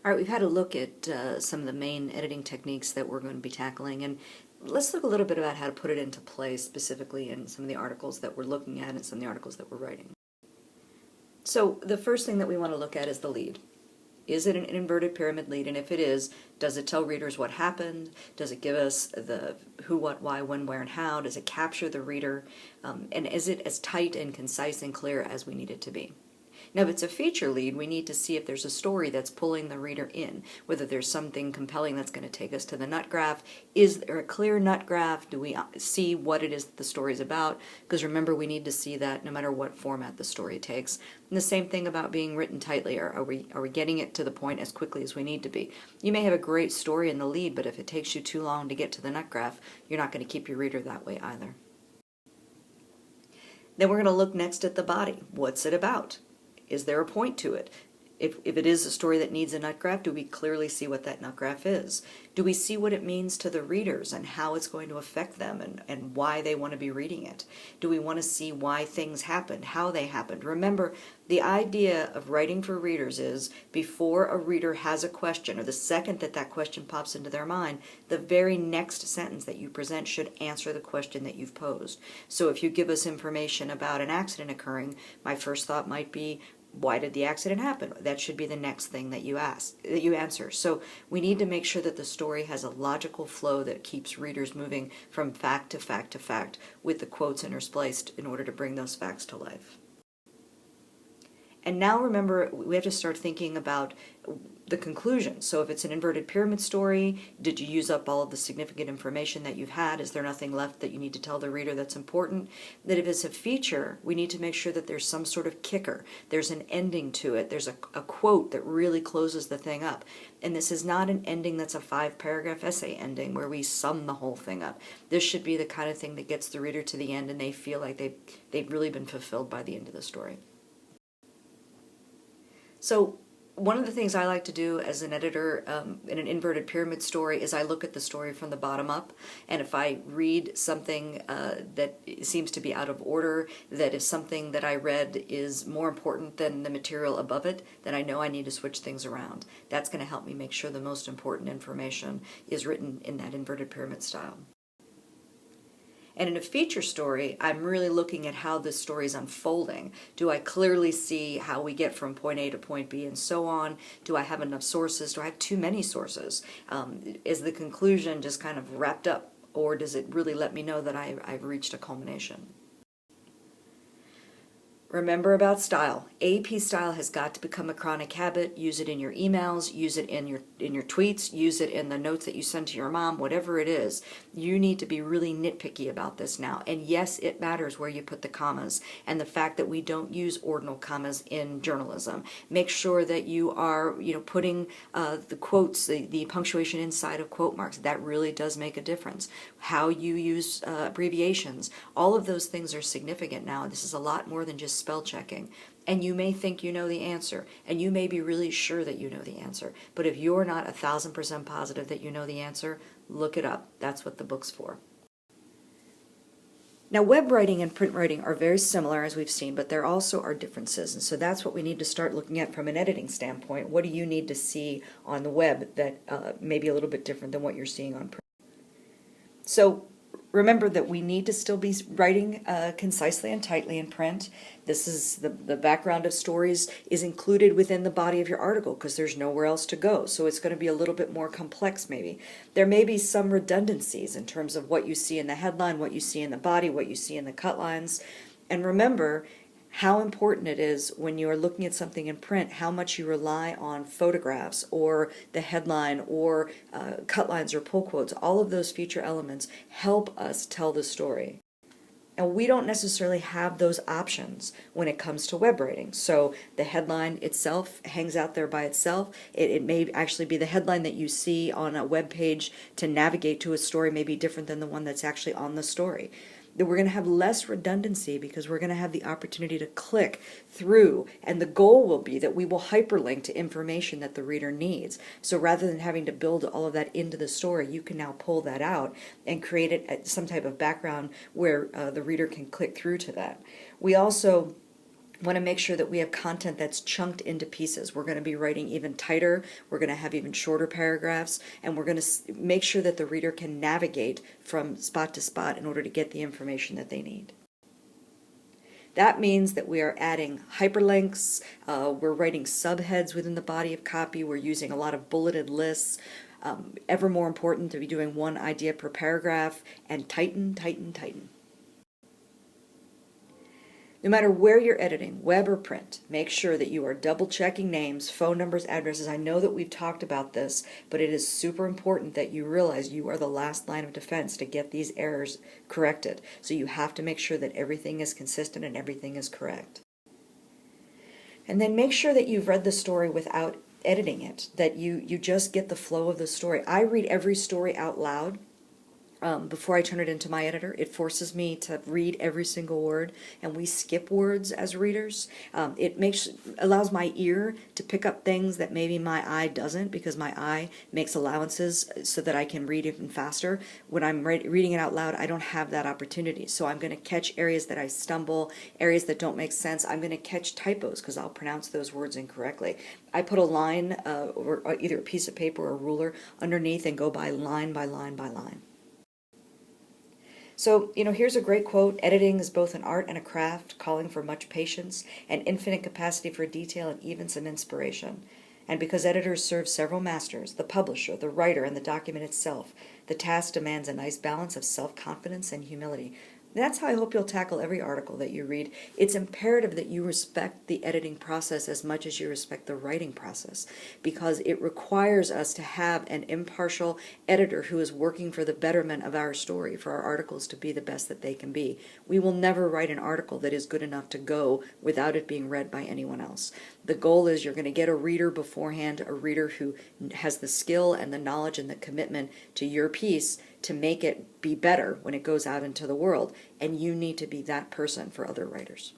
All right, we've had a look at some of the main editing techniques that we're going to be tackling, and let's look a little bit about how to put it into play specifically in some of the articles that we're looking at and some of the articles that we're writing. So the first thing that we want to look at is the lead. Is it an inverted pyramid lead? And if it is, does it tell readers what happened? Does it give us the who, what, why, when, where, and how? Does it capture the reader? And is it as tight and concise and clear as we need it to be? Now, if it's a feature lead, we need to see if there's a story that's pulling the reader in, whether there's something compelling that's going to take us to the nut graph. Is there a clear nut graph? Do we see what it is that the story is about? Because remember, we need to see that no matter what format the story takes. And the same thing about being written tightly. Are we getting it to the point as quickly as we need to be? You may have a great story in the lead, but if it takes you too long to get to the nut graph, you're not going to keep your reader that way either. Then we're going to look next at the body. What's it about? Is there a point to it? If it is a story that needs a nut graph, do we clearly see what that nut graph is? Do we see what it means to the readers and how it's going to affect them and why they want to be reading it? Do we want to see why things happened, how they happened? Remember, the idea of writing for readers is before a reader has a question, or the second that that question pops into their mind, the very next sentence that you present should answer the question that you've posed. So if you give us information about an accident occurring, my first thought might be, why did the accident happen? That should be the next thing that you answer. So we need to make sure that the story has a logical flow that keeps readers moving from fact to fact to fact with the quotes interspliced in order to bring those facts to life. And now remember, we have to start thinking about the conclusion. So if it's an inverted pyramid story, did you use up all of the significant information that you've had? Is there nothing left that you need to tell the reader that's important? That if it's a feature, we need to make sure that there's some sort of kicker. There's an ending to it. There's a quote that really closes the thing up. And this is not an ending that's a 5-paragraph essay ending where we sum the whole thing up. This should be the kind of thing that gets the reader to the end and they feel like they've really been fulfilled by the end of the story. So one of the things I like to do as an editor in an inverted pyramid story is I look at the story from the bottom up, and if I read something that seems to be out of order, that if something that I read is more important than the material above it, then I know I need to switch things around. That's going to help me make sure the most important information is written in that inverted pyramid style. And in a feature story, I'm really looking at how this story is unfolding. Do I clearly see how we get from point A to point B and so on? Do I have enough sources? Do I have too many sources? Is the conclusion just kind of wrapped up, or does it really let me know that I've reached a culmination? Remember about style. AP style has got to become a chronic habit. Use it in your emails, use it in your tweets, use it in the notes that you send to your mom, whatever it is. You need to be really nitpicky about this now. And yes, it matters where you put the commas and the fact that we don't use ordinal commas in journalism. Make sure that you are, putting the quotes, the punctuation inside of quote marks. That really does make a difference. How you use abbreviations, all of those things are significant now. This is a lot more than just spell checking. And you may think you know the answer, and you may be really sure that you know the answer. But if you're not 1,000% positive that you know the answer, look it up. That's what the book's for. Now, web writing and print writing are very similar, as we've seen, but there also are differences. And so that's what we need to start looking at from an editing standpoint. What do you need to see on the web that may be a little bit different than what you're seeing on print? So remember that we need to still be writing concisely and tightly in print. This is the background of stories is included within the body of your article because there's nowhere else to go. So it's going to be a little bit more complex maybe. There may be some redundancies in terms of what you see in the headline, what you see in the body, what you see in the cut lines. And remember how important it is when you are looking at something in print, how much you rely on photographs or the headline or cut lines or pull quotes. All of those feature elements help us tell the story. And we don't necessarily have those options when it comes to web writing. So the headline itself hangs out there by itself. It may actually be the headline that you see on a web page to navigate to a story may be different than the one that's actually on the story. That we're going to have less redundancy because we're going to have the opportunity to click through, and the goal will be that we will hyperlink to information that the reader needs. So rather than having to build all of that into the story, you can now pull that out and create it at some type of background where the reader can click through to that. We also want to make sure that we have content that's chunked into pieces. We're going to be writing even tighter, we're going to have even shorter paragraphs, and we're going to make sure that the reader can navigate from spot to spot in order to get the information that they need. That means that we are adding hyperlinks, we're writing subheads within the body of copy, we're using a lot of bulleted lists, ever more important to be doing one idea per paragraph, and tighten, tighten, tighten. No matter where you're editing, web or print, make sure that you are double checking names, phone numbers, addresses. I know that we've talked about this, but it is super important that you realize you are the last line of defense to get these errors corrected. So you have to make sure that everything is consistent and everything is correct. And then make sure that you've read the story without editing it, that you just get the flow of the story. I read every story out loud before I turn it into my editor. It forces me to read every single word, and we skip words as readers. It allows my ear to pick up things that maybe my eye doesn't, because my eye makes allowances so that I can read even faster. When I'm reading it out loud, I don't have that opportunity. So I'm going to catch areas that I stumble, areas that don't make sense. I'm going to catch typos because I'll pronounce those words incorrectly. I put a line, or either a piece of paper or a ruler underneath, and go by line by line by line. So, here's a great quote: editing is both an art and a craft, calling for much patience and infinite capacity for detail and even some inspiration. And because editors serve several masters, the publisher, the writer, and the document itself, the task demands a nice balance of self-confidence and humility. That's how I hope you'll tackle every article that you read. It's imperative that you respect the editing process as much as you respect the writing process, because it requires us to have an impartial editor who is working for the betterment of our story, for our articles to be the best that they can be. We will never write an article that is good enough to go without it being read by anyone else. The goal is you're going to get a reader beforehand, a reader who has the skill and the knowledge and the commitment to your piece to make it be better when it goes out into the world, and you need to be that person for other writers.